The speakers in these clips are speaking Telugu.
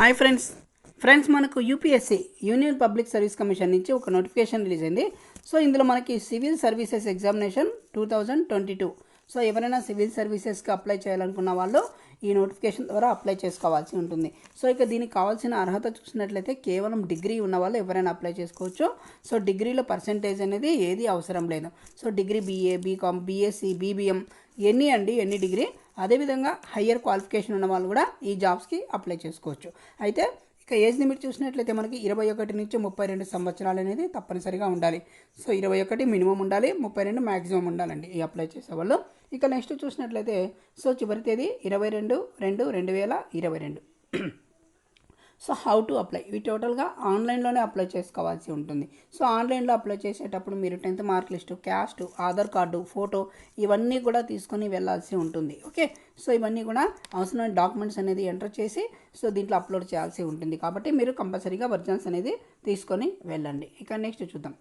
హాయ్ ఫ్రెండ్స్ మనకు UPSC union public service commission నుంచి ఒక నోటిఫికేషన్ రిలీజ్ అయింది. సో ఇందులో మనకి సివిల్ సర్వీసెస్ ఎగ్జామినేషన్ 2022. సో ఎవరైనా సివిల్ సర్వీసెస్కి అప్లై చేయాలనుకున్న వాళ్ళు ఈ నోటిఫికేషన్ ద్వారా అప్లై చేసుకోవాల్సి ఉంటుంది. సో ఇక దీనికి కావాల్సిన అర్హత చూసినట్లయితే కేవలం డిగ్రీ ఉన్న వాళ్ళు ఎవరైనా అప్లై చేసుకోవచ్చు. సో డిగ్రీలో పర్సెంటేజ్ అనేది ఏది అవసరం లేదు. So degree BA, BCom, BSc, BBM ఎన్ని డిగ్రీ, అదేవిధంగా హయ్యర్ క్వాలిఫికేషన్ ఉన్న వాళ్ళు కూడా ఈ జాబ్స్కి అప్లై చేసుకోవచ్చు. అయితే ఇక ఏజ్ లిమిట్ చూసినట్లయితే మనకి 21 నుంచి 32 సంవత్సరాలు అనేది తప్పనిసరిగా ఉండాలి. సో 21 మినిమం ఉండాలి, 32 మ్యాక్సిమం ఉండాలండి ఈ అప్లై చేసేవాళ్ళు. ఇక నెక్స్ట్ చూసినట్లయితే సో చివరి తేదీ 22/2/2022. సో హౌ టు అప్లై, ఇవి టోటల్గా ఆన్లైన్లోనే అప్లై చేసుకోవాల్సి ఉంటుంది. సో ఆన్లైన్లో అప్లై చేసేటప్పుడు మీరు 10th mark list, caste, Aadhaar card, photo ఇవన్నీ కూడా తీసుకొని వెళ్ళాల్సి ఉంటుంది. ఓకే, సో ఇవన్నీ కూడా అవసరమైన డాక్యుమెంట్స్ అనేది ఎంటర్ చేసి సో దీంట్లో అప్లోడ్ చేయాల్సి ఉంటుంది. కాబట్టి మీరు కంపల్సరీగా ఒరిజినల్స్ అనేది తీసుకొని వెళ్ళండి. ఇక నెక్స్ట్ చూద్దాం.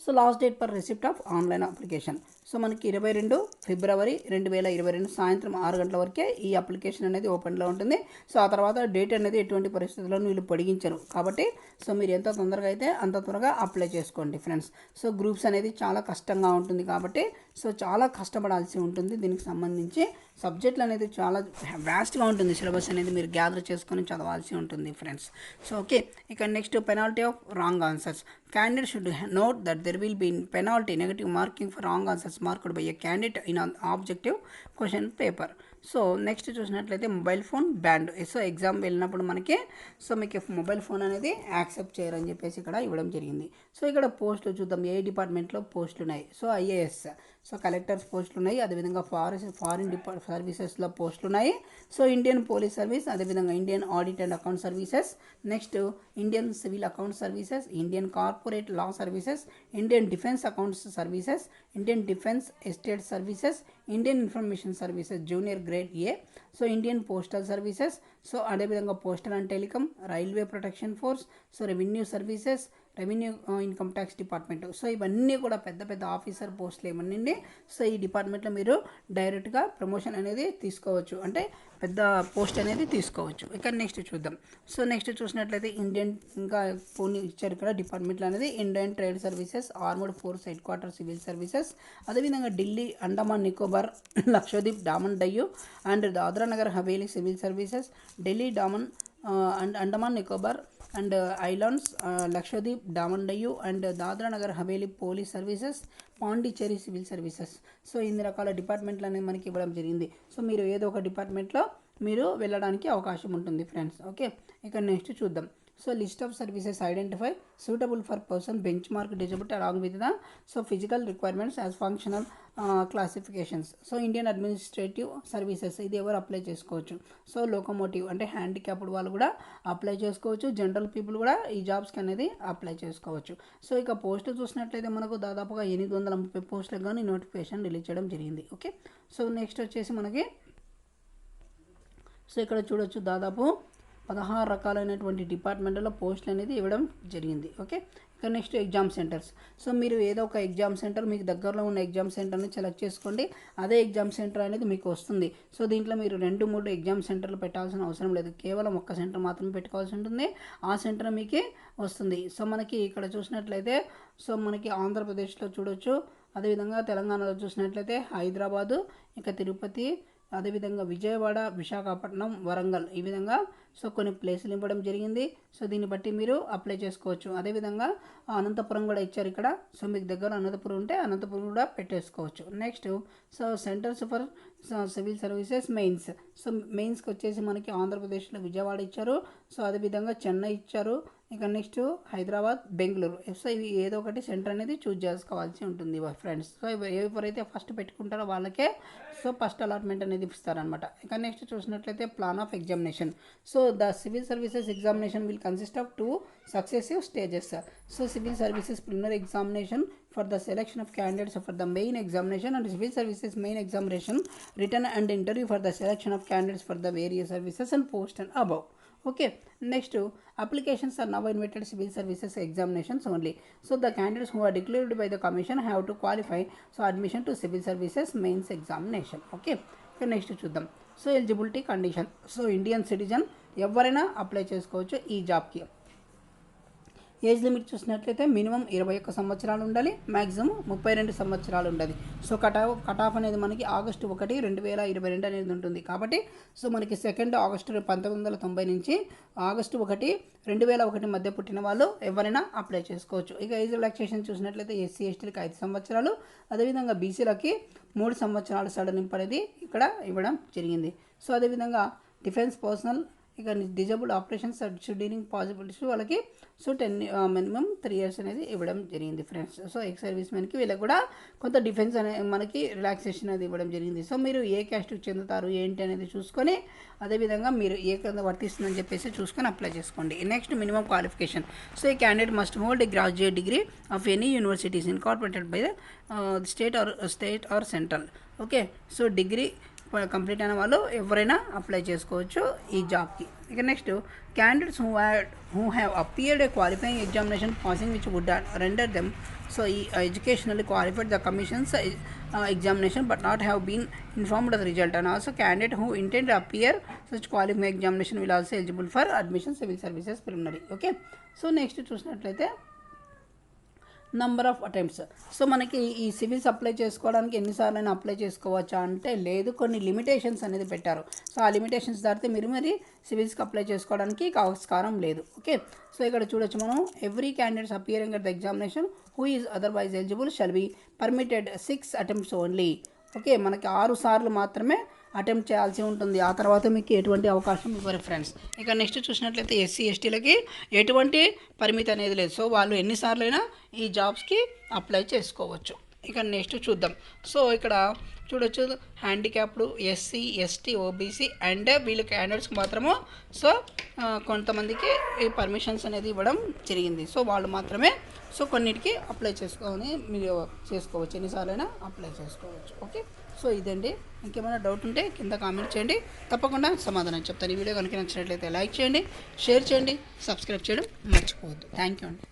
So last date for receipt of online application. So మనకి 22 ఫిబ్రవరి 2022 సాయంత్రం 6 గంటల వరకే ఈ అప్లికేషన్ అనేది ఓపెన్లో ఉంటుంది. సో ఆ తర్వాత డేట్ అనేది ఎటువంటి పరిస్థితుల్లోనూ వీళ్ళు పొడిగించరు. కాబట్టి సో మీరు ఎంత తొందరగా అయితే అంత త్వరగా అప్లై చేసుకోండి ఫ్రెండ్స్. సో గ్రూప్స్ అనేది చాలా కష్టంగా ఉంటుంది కాబట్టి సో చాలా కష్టపడాల్సి ఉంటుంది. దీనికి సంబంధించి సబ్జెక్టులు అనేది చాలా వ్యాస్ట్గా ఉంటుంది. సిలబస్ అనేది మీరు గ్యాదర్ చేసుకొని చదవాల్సి ఉంటుంది ఫ్రెండ్స్. సో ఓకే, ఇక next penalty of wrong answers. Candidate should note that there will be penalty negative marking for wrong answers marked by a candidate in an objective question paper. So next చూసినట్లయితే mobile phone band. So exam వెళ్ళినప్పుడు మనకి సో మీకు మొబైల్ ఫోన్ అనేది యాక్సెప్ట్ చేయరని చెప్పేసి ఇక్కడ ఇవ్వడం జరిగింది. సో ఇక్కడ పోస్టులు చూద్దాం, ఏ డిపార్ట్మెంట్లో పోస్టులు ఉన్నాయి. సో ఐఏఎస్, సో కలెక్టర్స్ పోస్టులు ఉన్నాయి, అదేవిధంగా ఫారిన్ సర్వీసెస్లో పోస్టులు ఉన్నాయి. సో ఇండియన్ పోలీస్ సర్వీస్, అదేవిధంగా Indian audit and account services, next Indian civil account services, Indian corporate law services, Indian defence accounts services, Indian defence estate services, Indian information services junior grade A, so Indian postal services, so అదేవిధంగా postal and telecom, railway protection force, so revenue services, revenue income tax department. So ఇవన్నీ కూడా పెద్ద పెద్ద ఆఫీసర్ పోస్టులు ఏమనండి. సో ఈ డిపార్ట్మెంట్లో మీరు డైరెక్ట్గా ప్రమోషన్ అనేది తీసుకోవచ్చు, అంటే పెద్ద పోస్ట్ అనేది తీసుకోవచ్చు. ఇక నెక్స్ట్ చూద్దాం. సో నెక్స్ట్ చూసినట్లయితే ఇండియన్ ఇంకా పోనీ ఇచ్చారు ఇక్కడ డిపార్ట్మెంట్లో అనేది Indian trade services, armoured force headquarter civil services, అదేవిధంగా Delhi, Andaman Nicobar, Lakshadweep, Daman Diu and Dadra Nagar Haveli civil services, Delhi, Daman and Andaman Nicobar and islands, Lakshadweep, Daman Diu and Dadra Nagar Haveli police services, Pondicherry civil services. So ఇన్ని రకాల డిపార్ట్మెంట్లు అనేది మనకి ఇవ్వడం జరిగింది. సో మీరు ఏదో ఒక డిపార్ట్మెంట్లో మీరు వెళ్ళడానికి అవకాశం ఉంటుంది ఫ్రెండ్స్. ఓకే, ఇక నెక్స్ట్ చూద్దాం. So list of services identify suitable for person bench mark disability along with the so physical requirements as functional classifications. So Indian administrative services ఇది ఎవరు అప్లై చేసుకోవచ్చు. సో లోకోమోటివ్ అంటే హ్యాండిక్యాప్డ్ వాళ్ళు కూడా అప్లై చేసుకోవచ్చు, జనరల్ పీపుల్ కూడా ఈ జాబ్స్కి అనేది అప్లై చేసుకోవచ్చు. సో ఇక పోస్టులు చూసినట్లయితే మనకు దాదాపుగా 830 పోస్టులకు కానీ నోటిఫికేషన్ రిలీజ్ చేయడం జరిగింది. ఓకే, సో నెక్స్ట్ వచ్చేసి మనకి సో ఇక్కడ చూడొచ్చు దాదాపు 16 రకాలైనటువంటి డిపార్ట్మెంట్లో పోస్టులు అనేది ఇవ్వడం జరిగింది. ఓకే, ఇక నెక్స్ట్ ఎగ్జామ్ సెంటర్స్. సో మీరు ఏదో ఒక ఎగ్జామ్ సెంటర్ మీకు దగ్గరలో ఉన్న ఎగ్జామ్ సెంటర్ని సెలెక్ట్ చేసుకోండి. అదే ఎగ్జామ్ సెంటర్ అనేది మీకు వస్తుంది. సో దీంట్లో మీరు 2-3 ఎగ్జామ్ సెంటర్లు పెట్టాల్సిన అవసరం లేదు, కేవలం ఒక్క సెంటర్ మాత్రమే పెట్టుకోవాల్సి ఉంటుంది. ఆ సెంటర్ మీకే వస్తుంది. సో మనకి ఇక్కడ చూసినట్లయితే సో మనకి ఆంధ్రప్రదేశ్లో చూడొచ్చు, అదేవిధంగా తెలంగాణలో చూసినట్లయితే హైదరాబాదు, ఇక తిరుపతి, అదేవిధంగా విజయవాడ, విశాఖపట్నం, వరంగల్ ఈ విధంగా సో కొన్ని ప్లేసులు ఇవ్వడం జరిగింది. సో దీన్ని బట్టి మీరు అప్లై చేసుకోవచ్చు. అదేవిధంగా అనంతపురం కూడా ఇచ్చారు ఇక్కడ. సో మీకు దగ్గర అనంతపురం ఉంటే అనంతపురం కూడా పెట్టేసుకోవచ్చు. Next so centres for civil services mains. So మెయిన్స్కి వచ్చేసి మనకి ఆంధ్రప్రదేశ్లో విజయవాడ ఇచ్చారు, సో అదేవిధంగా చెన్నై ఇచ్చారు, ఇక నెక్స్ట్ హైదరాబాద్, బెంగళూరు. సో ఇవి ఏదో ఒకటి సెంటర్ అనేది చూజ్ చేసుకోవాల్సి ఉంటుంది ఫ్రెండ్స్. సో ఎవరైతే ఫస్ట్ పెట్టుకుంటారో వాళ్ళకే సో ఫస్ట్ అలాట్మెంట్ అనేది ఇస్తారనమాట. ఇక నెక్స్ట్ చూసినట్లయితే plan of examination. So the civil services examination will consist of 2 successive stages. So civil services preliminary examination for the selection of candidates for the main examination and civil services main examination written and interview for the selection of candidates for the various services and post and above. Okay, next applications are now invited civil services examinations only. So the candidates who are declared by the commission have to qualify so admission to civil services mains examination. Okay, next చూద్దాం. So eligibility condition. So Indian citizen, ఎవరైనా అప్లై చేసుకోవచ్చు ఈ జాబ్కి. ఏజ్ లిమిట్ చూసినట్లయితే మినిమం 21 సంవత్సరాలు ఉండాలి, మ్యాక్సిమం 32 సంవత్సరాలు ఉండాలి. సో కట్ ఆఫ్ అనేది మనకి ఆగస్టు 1, 2022 అనేది ఉంటుంది. కాబట్టి సో మనకి 2 ఆగస్టు 1990 నుంచి ఆగస్టు 1, 2001 మధ్య పుట్టిన వాళ్ళు ఎవరైనా అప్లై చేసుకోవచ్చు. ఇక ఏజ్ రిలాక్సేషన్ చూసినట్లయితే ఎస్సీ ఎస్టీలకి 5 సంవత్సరాలు, అదేవిధంగా బీసీలకి 3 సంవత్సరాలు సడలింపు అనేది ఇక్కడ ఇవ్వడం జరిగింది. సో అదేవిధంగా డిఫెన్స్ పర్సనల్, ఇక డిజబుల్ ఆపరేషన్స్ షెడ్యూలింగ్ పాసిబిలిటీస్ వాళ్ళకి సో మినిమం 3 years అనేది ఇవ్వడం జరిగింది ఫ్రెండ్స్. సో ఎక్స్ సర్వీస్ మెన్కి వీళ్ళకి కూడా కొంత డిఫెన్స్ అనే మనకి రిలాక్సేషన్ అనేది ఇవ్వడం జరిగింది. సో మీరు ఏ క్యాస్ట్కి చెందుతారు ఏంటి అనేది చూసుకొని అదేవిధంగా మీరు ఏ కింద వర్తిస్తుందని చెప్పేసి చూసుకొని అప్లై చేసుకోండి. Next minimum qualification. సో ఈ candidate must hold a graduate degree of any universities incorporated by the state or central. Okay, so degree complete అయిన వాళ్ళు ఎవరైనా అప్లై చేసుకోవచ్చు ఈ జాబ్కి. ఇక next candidates who have appeared a qualifying examination passing which would render them so ఈ educationally qualified the commissions examination but not have been informed of the result, and also candidate who intend to appear such qualifying examination will also eligible for admission civil services preliminary. Okay, so next చూసినట్లయితే నంబర్ ఆఫ్ అటెంప్ట్స్. సో మనకి ఈ సివిల్స్ అప్లై చేసుకోవడానికి ఎన్నిసార్లు అయినా అప్లై చేసుకోవచ్చా అంటే లేదు, కొన్ని లిమిటేషన్స్ అనేది పెట్టారు. సో ఆ లిమిటేషన్స్ దాటితే మీరు మరి సివిల్స్కి అప్లై చేసుకోవడానికి ఆస్కారం లేదు. ఓకే, సో ఇక్కడ చూడొచ్చు మనం every candidates appearing at the examination who is otherwise eligible shall be permitted 6 attempts only. Okay, మనకి 6 సార్లు మాత్రమే అటెంప్ట్ చేయాల్సి ఉంటుంది, ఆ తర్వాత మీకు ఎటువంటి అవకాశం ఇవ్వరు ఫ్రెండ్స్. ఇక నెక్స్ట్ చూసినట్లయితే ఎస్సీ ఎస్టీలకి ఎటువంటి పరిమితి అనేది లేదు. సో వాళ్ళు ఎన్నిసార్లు అయినా ఈ జాబ్స్కి అప్లై చేసుకోవచ్చు. ఇక నెక్స్ట్ చూద్దాం. సో ఇక్కడ చూడొచ్చు handicapped, SC ST OBC and వీళ్ళ క్యాండిడేట్స్కి మాత్రము సో కొంతమందికి ఈ పర్మిషన్స్ అనేది ఇవ్వడం జరిగింది. సో వాళ్ళు మాత్రమే సో కొన్నిటికి అప్లై చేసుకొని మీరు చేసుకోవచ్చు, ఎన్నిసార్లైనా అప్లై చేసుకోవచ్చు. ఓకే, సో ఇదండి. ఇంకేమైనా డౌట్ ఉంటే కింద కామెంట్ చేయండి, తప్పకుండా సమాధానం చెప్తాను. ఈ వీడియో కనుక నచ్చినట్లయితే లైక్ చేయండి, షేర్ చేయండి, సబ్స్క్రైబ్ చేయడం మర్చిపోవద్దు. థ్యాంక్ యూ అండి.